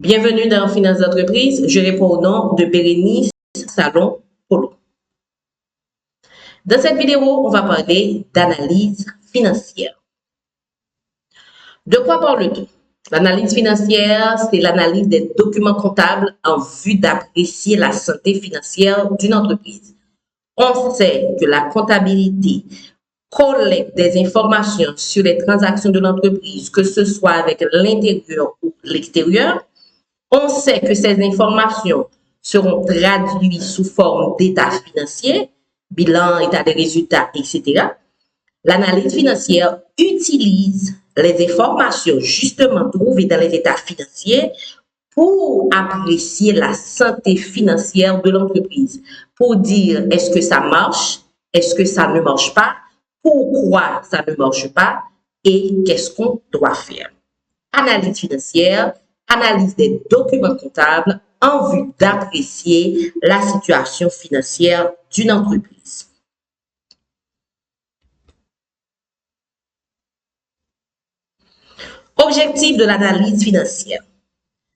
Bienvenue dans Finance d'entreprise. Je réponds au nom de Bérénice Salon Polo. Dans cette vidéo, on va parler d'analyse financière. De quoi parle-t-on? L'analyse financière, c'est l'analyse des documents comptables en vue d'apprécier la santé financière d'une entreprise. On sait que la comptabilité collecte des informations sur les transactions de l'entreprise, que ce soit avec l'intérieur ou l'extérieur. On sait que ces informations seront traduites sous forme d'état financier, bilan, état des résultats, etc. L'analyse financière utilise les informations justement trouvées dans les états financiers pour apprécier la santé financière de l'entreprise, pour dire est-ce que ça marche, est-ce que ça ne marche pas, pourquoi ça ne marche pas et qu'est-ce qu'on doit faire. Analyse financière, analyse des documents comptables en vue d'apprécier la situation financière d'une entreprise. Objectif de l'analyse financière.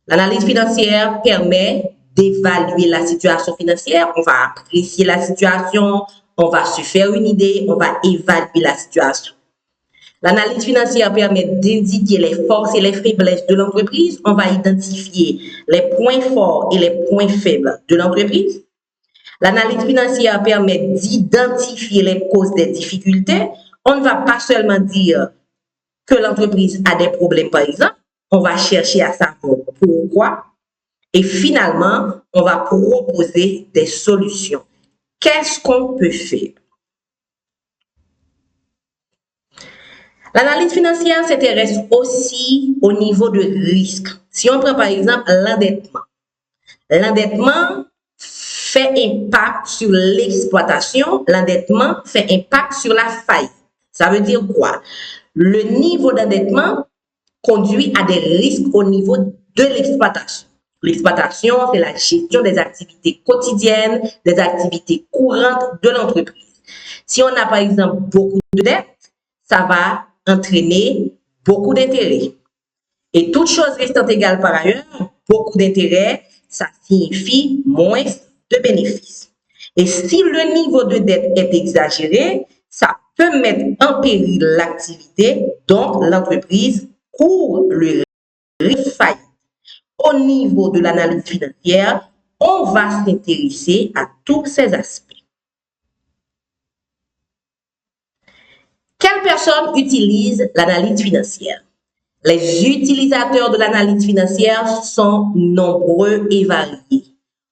L'analyse financière permet d'évaluer la situation financière. On va apprécier la situation, on va se faire une idée, on va évaluer la situation. L'analyse financière permet d'indiquer les forces et les faiblesses de l'entreprise. On va identifier les points forts et les points faibles de l'entreprise. L'analyse financière permet d'identifier les causes des difficultés. On ne va pas seulement dire que l'entreprise a des problèmes, par exemple. On va chercher à savoir pourquoi. Et finalement, on va proposer des solutions. Qu'est-ce qu'on peut faire? L'analyse financière s'intéresse aussi au niveau de risque. Si on prend par exemple l'endettement. L'endettement fait impact sur l'exploitation. L'endettement fait impact sur la faillite. Ça veut dire quoi? Le niveau d'endettement conduit à des risques au niveau de l'exploitation. L'exploitation, c'est la gestion des activités quotidiennes, des activités courantes de l'entreprise. Si on a par exemple beaucoup de dettes, ça va entraîner beaucoup d'intérêts. Et toute chose restant égale par ailleurs, beaucoup d'intérêts, ça signifie moins de bénéfices. Et si le niveau de dette est exagéré, ça peut mettre en péril l'activité, donc l'entreprise court le risque de faillite. Au niveau de l'analyse financière, on va s'intéresser à tous ces aspects. Quelles personnes utilisent l'analyse financière? Les utilisateurs de l'analyse financière sont nombreux et variés.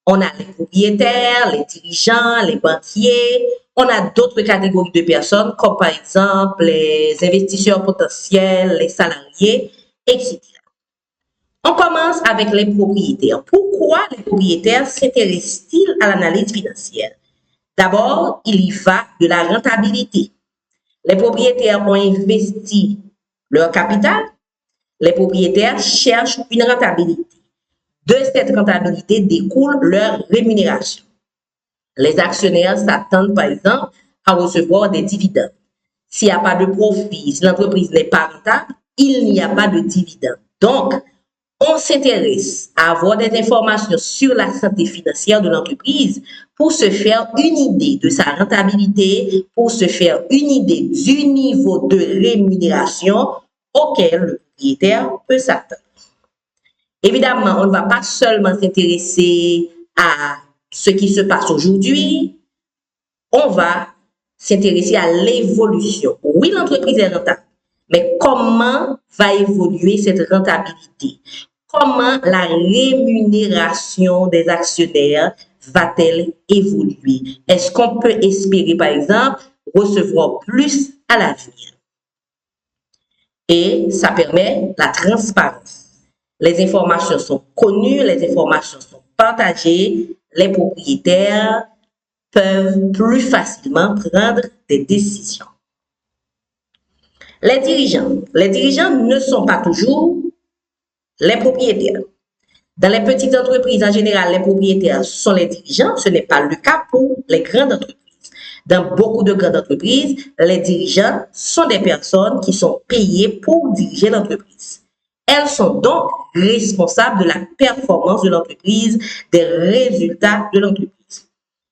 On a les propriétaires, les dirigeants, les banquiers. On a d'autres catégories de personnes comme par exemple les investisseurs potentiels, les salariés, etc. On commence avec les propriétaires. Pourquoi les propriétaires s'intéressent-ils à l'analyse financière? D'abord, il y va de la rentabilité. Les propriétaires ont investi leur capital. Les propriétaires cherchent une rentabilité. De cette rentabilité découle leur rémunération. Les actionnaires s'attendent par exemple à recevoir des dividendes. S'il n'y a pas de profit, si l'entreprise n'est pas rentable, il n'y a pas de dividendes. Donc, on s'intéresse à avoir des informations sur la santé financière de l'entreprise pour se faire une idée de sa rentabilité, pour se faire une idée du niveau de rémunération auquel le propriétaire peut s'attendre. Évidemment, on ne va pas seulement s'intéresser à ce qui se passe aujourd'hui, on va s'intéresser à l'évolution. Oui, l'entreprise est rentable, mais comment va évoluer cette rentabilité? Comment la rémunération des actionnaires va-t-elle évoluer? Est-ce qu'on peut espérer, par exemple, recevoir plus à l'avenir? Et ça permet la transparence. Les informations sont connues, les informations sont partagées, les propriétaires peuvent plus facilement prendre des décisions. Les dirigeants ne sont pas toujours les propriétaires. Dans les petites entreprises, en général, les propriétaires sont les dirigeants. Ce n'est pas le cas pour les grandes entreprises. Dans beaucoup de grandes entreprises, les dirigeants sont des personnes qui sont payées pour diriger l'entreprise. Elles sont donc responsables de la performance de l'entreprise, des résultats de l'entreprise.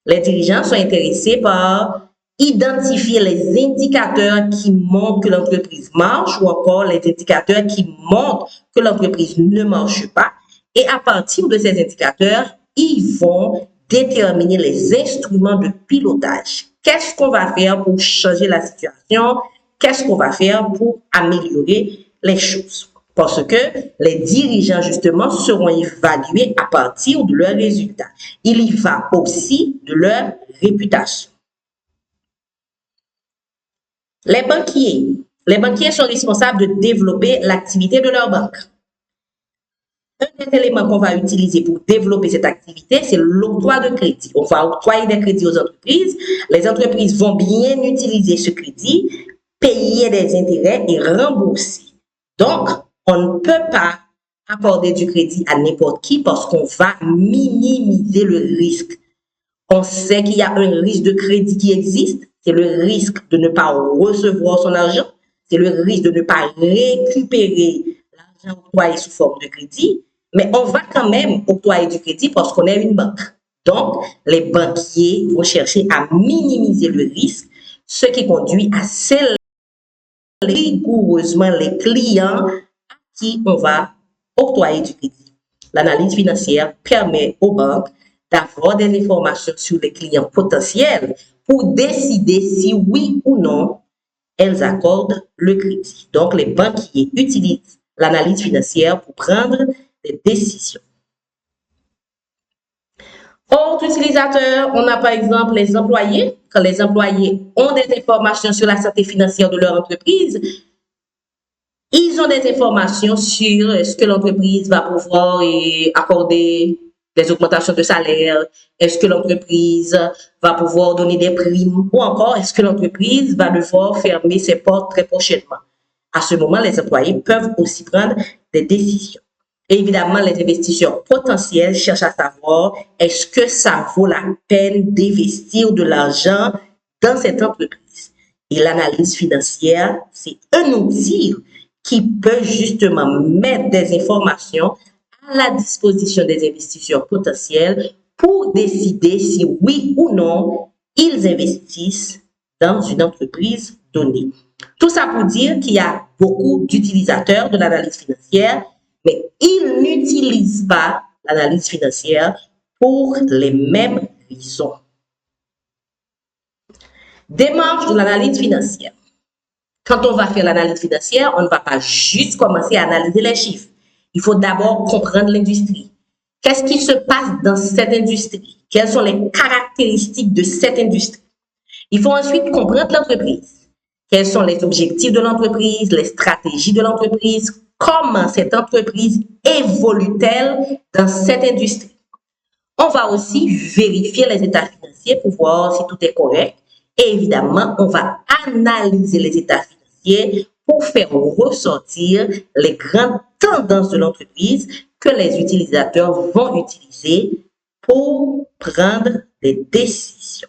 Les dirigeants sont intéressés par identifier les indicateurs qui montrent que l'entreprise marche ou encore les indicateurs qui montrent que l'entreprise ne marche pas. Et à partir de ces indicateurs, ils vont déterminer les instruments de pilotage. Qu'est-ce qu'on va faire pour changer la situation? Qu'est-ce qu'on va faire pour améliorer les choses? Parce que les dirigeants, justement, seront évalués à partir de leurs résultats. Il y va aussi de leur réputation. Les banquiers sont responsables de développer l'activité de leur banque. Un des éléments qu'on va utiliser pour développer cette activité, c'est l'octroi de crédit. On va octroyer des crédits aux entreprises. Les entreprises vont bien utiliser ce crédit, payer des intérêts et rembourser. Donc, on ne peut pas accorder du crédit à n'importe qui parce qu'on va minimiser le risque. On sait qu'il y a un risque de crédit qui existe. C'est le risque de ne pas recevoir son argent. C'est le risque de ne pas récupérer l'argent octroyé sous forme de crédit. Mais on va quand même octroyer du crédit parce qu'on est une banque. Donc, les banquiers vont chercher à minimiser le risque, ce qui conduit à sélectionner rigoureusement les clients à qui on va octroyer du crédit. L'analyse financière permet aux banques d'avoir des informations sur les clients potentiels pour décider si oui ou non elles accordent le crédit. Donc, les banquiers utilisent l'analyse financière pour prendre des décisions. Autres utilisateurs, on a par exemple les employés. Quand les employés ont des informations sur la santé financière de leur entreprise, ils ont des informations sur est-ce que l'entreprise va pouvoir accorder des augmentations de salaire, est-ce que l'entreprise va pouvoir donner des primes ou encore est-ce que l'entreprise va devoir fermer ses portes très prochainement. À ce moment, les employés peuvent aussi prendre des décisions. Et évidemment, les investisseurs potentiels cherchent à savoir est-ce que ça vaut la peine d'investir de l'argent dans cette entreprise. Et l'analyse financière, c'est un outil qui peut justement mettre des informations à la disposition des investisseurs potentiels pour décider si oui ou non ils investissent dans une entreprise donnée. Tout ça pour dire qu'il y a beaucoup d'utilisateurs de l'analyse financière, mais ils n'utilisent pas l'analyse financière pour les mêmes raisons. Démarche de l'analyse financière. Quand on va faire l'analyse financière, on ne va pas juste commencer à analyser les chiffres. Il faut d'abord comprendre l'industrie. Qu'est-ce qui se passe dans cette industrie? Quelles sont les caractéristiques de cette industrie? Il faut ensuite comprendre l'entreprise. Quels sont les objectifs de l'entreprise, les stratégies de l'entreprise, comment cette entreprise évolue-t-elle dans cette industrie. On va aussi vérifier les états financiers pour voir si tout est correct. Et évidemment, on va analyser les états financiers pour faire ressortir les grandes tendances de l'entreprise que les utilisateurs vont utiliser pour prendre des décisions.